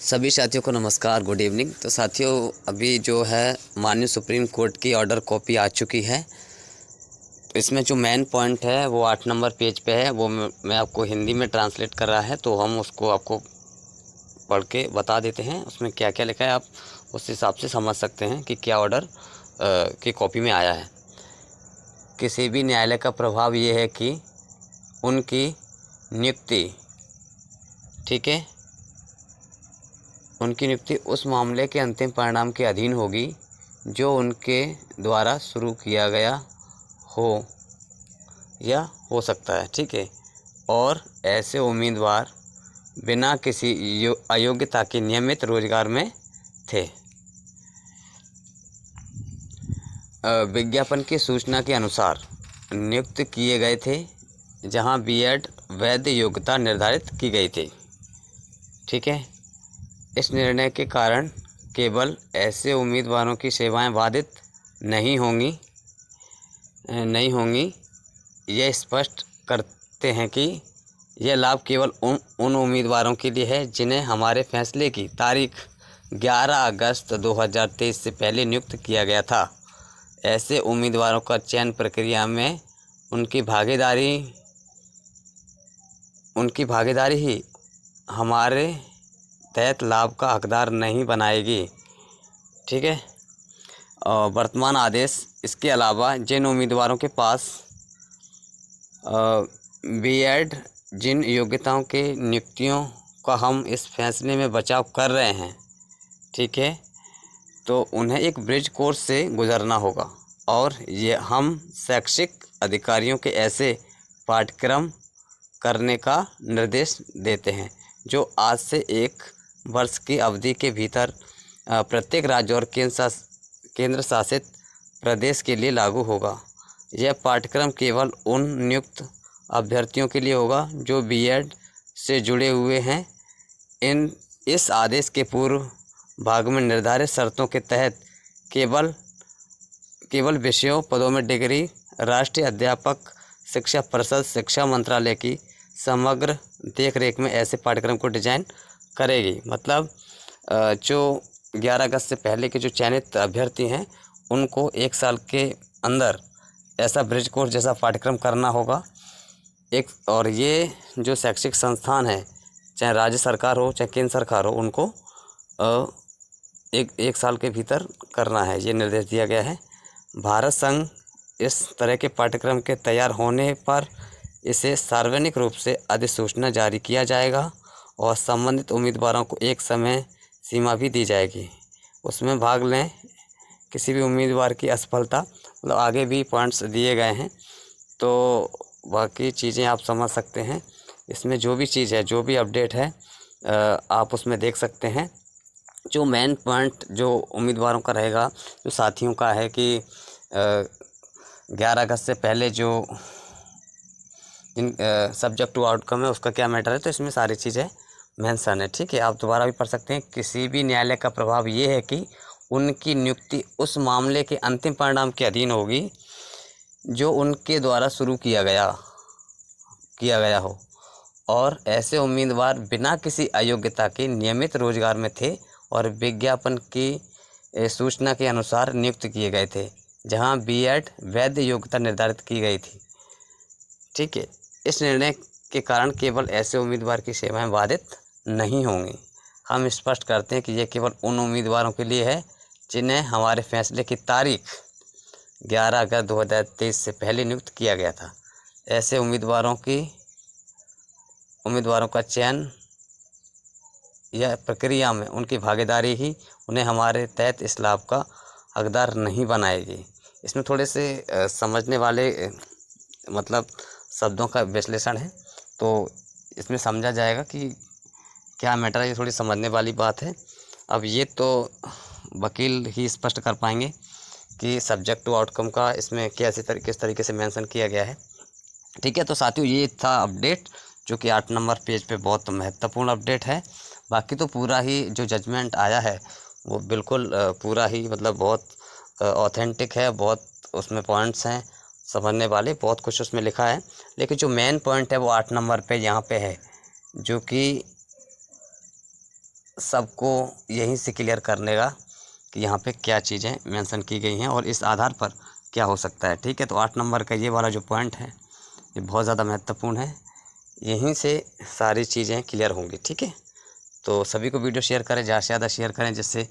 सभी साथियों को नमस्कार, गुड इवनिंग। तो साथियों, अभी जो है माननीय सुप्रीम कोर्ट की ऑर्डर कॉपी आ चुकी है। तो इसमें जो मेन पॉइंट है वो 8 नंबर पेज पे है। वो मैं आपको हिंदी में ट्रांसलेट कर रहा है, तो हम उसको आपको पढ़ के बता देते हैं। उसमें क्या क्या लिखा है आप उस हिसाब से समझ सकते हैं कि क्या ऑर्डर की कॉपी में आया है। किसी भी न्यायालय का प्रभाव ये है कि उनकी नियुक्ति, ठीक है, उनकी नियुक्ति उस मामले के अंतिम परिणाम के अधीन होगी जो उनके द्वारा शुरू किया गया हो या हो सकता है, ठीक है। और ऐसे उम्मीदवार बिना किसी अयोग्यता के नियमित रोजगार में थे। विज्ञापन की सूचना के अनुसार नियुक्त किए गए थे, जहां बीएड वैध योग्यता निर्धारित की गई थी, ठीक है। इस निर्णय के कारण केवल ऐसे उम्मीदवारों की सेवाएं बाधित नहीं होंगी। यह स्पष्ट करते हैं कि यह लाभ केवल उन उम्मीदवारों के लिए है जिन्हें हमारे फैसले की तारीख 11 अगस्त 2023 से पहले नियुक्त किया गया था। ऐसे उम्मीदवारों का चयन प्रक्रिया में उनकी भागीदारी ही हमारे तहत लाभ का हकदार नहीं बनाएगी, ठीक है। और वर्तमान आदेश इसके अलावा जिन उम्मीदवारों के पास बीएड जिन योग्यताओं के नियुक्तियों का हम इस फैसले में बचाव कर रहे हैं, ठीक है, तो उन्हें एक ब्रिज कोर्स से गुजरना होगा। और ये हम शैक्षिक अधिकारियों के ऐसे पाठ्यक्रम करने का निर्देश देते हैं जो आज से 1 वर्ष की अवधि के भीतर प्रत्येक राज्य और केंद्र शासित प्रदेश के लिए लागू होगा। यह पाठ्यक्रम केवल उन नियुक्त अभ्यर्थियों के लिए होगा जो बीएड से जुड़े हुए हैं। इस आदेश के पूर्व भाग में निर्धारित शर्तों के तहत केवल विषयों पदों में डिग्री राष्ट्रीय अध्यापक शिक्षा परिषद शिक्षा मंत्रालय की समग्र देखरेख में ऐसे पाठ्यक्रम को डिजाइन करेगी। मतलब जो 11 अगस्त से पहले के जो चयनित अभ्यर्थी हैं उनको 1 साल के अंदर ऐसा ब्रिज कोर्स जैसा पाठ्यक्रम करना होगा। और ये जो शैक्षिक संस्थान है, चाहे राज्य सरकार हो चाहे केंद्र सरकार हो, उनको एक साल के भीतर करना है, ये निर्देश दिया गया है। भारत संघ इस तरह के पाठ्यक्रम के तैयार होने पर इसे सार्वजनिक रूप से अधिसूचना जारी किया जाएगा और संबंधित उम्मीदवारों को एक समय सीमा भी दी जाएगी। उसमें भाग लें किसी भी उम्मीदवार की असफलता, मतलब आगे भी पॉइंट्स दिए गए हैं, तो बाकी चीज़ें आप समझ सकते हैं। इसमें जो भी चीज़ है, जो भी अपडेट है, आप उसमें देख सकते हैं। जो मेन पॉइंट जो उम्मीदवारों का रहेगा, जो साथियों का है कि 11 अगस्त से पहले जो सब्जेक्ट टू आउटकम है उसका क्या मैटर है, तो इसमें सारी चीज़ें मेंशन है, ठीक है। आप दोबारा भी पढ़ सकते हैं। किसी भी न्यायालय का प्रभाव ये है कि उनकी नियुक्ति उस मामले के अंतिम परिणाम के अधीन होगी जो उनके द्वारा शुरू किया गया हो। और ऐसे उम्मीदवार बिना किसी अयोग्यता के नियमित रोजगार में थे और विज्ञापन की सूचना के अनुसार नियुक्त किए गए थे, जहां बीएड वैध योग्यता निर्धारित की गई थी, ठीक है। इस निर्णय के कारण केवल ऐसे उम्मीदवार की सेवाएं बाधित नहीं होंगी। हम स्पष्ट करते हैं कि यह केवल उन उम्मीदवारों के लिए है जिन्हें हमारे फैसले की तारीख 11 अगस्त 2023 से पहले नियुक्त किया गया था। ऐसे उम्मीदवारों का चयन या प्रक्रिया में उनकी भागीदारी ही उन्हें हमारे तहत इस लाभ का हकदार नहीं बनाएगी। इसमें थोड़े से समझने वाले मतलब शब्दों का विश्लेषण है, तो इसमें समझा जाएगा कि क्या मैटर है। ये थोड़ी समझने वाली बात है। अब ये तो वकील ही स्पष्ट कर पाएंगे कि सब्जेक्ट टू आउटकम का इसमें किस तरीके से मेंशन किया गया है, ठीक है। तो साथियों, ये था अपडेट जो कि 8 नंबर पेज पे बहुत महत्वपूर्ण अपडेट है। बाकी तो पूरा ही जो जजमेंट आया है वो बिल्कुल पूरा ही मतलब बहुत ऑथेंटिक है, बहुत उसमें पॉइंट्स हैं समझने वाले, बहुत कुछ उसमें लिखा है। लेकिन जो मेन पॉइंट है वो 8 नंबर पे यहाँ पे है, जो कि सबको यहीं से क्लियर कर लेगा कि यहाँ पे क्या चीज़ें मेंशन की गई हैं और इस आधार पर क्या हो सकता है। ठीक है, तो 8 नंबर का ये वाला जो पॉइंट है ये बहुत ज़्यादा महत्वपूर्ण है, यहीं से सारी चीज़ें क्लियर होंगी। ठीक है, तो सभी को वीडियो शेयर करें, ज़्यादा से ज़्यादा शेयर करें, जिससे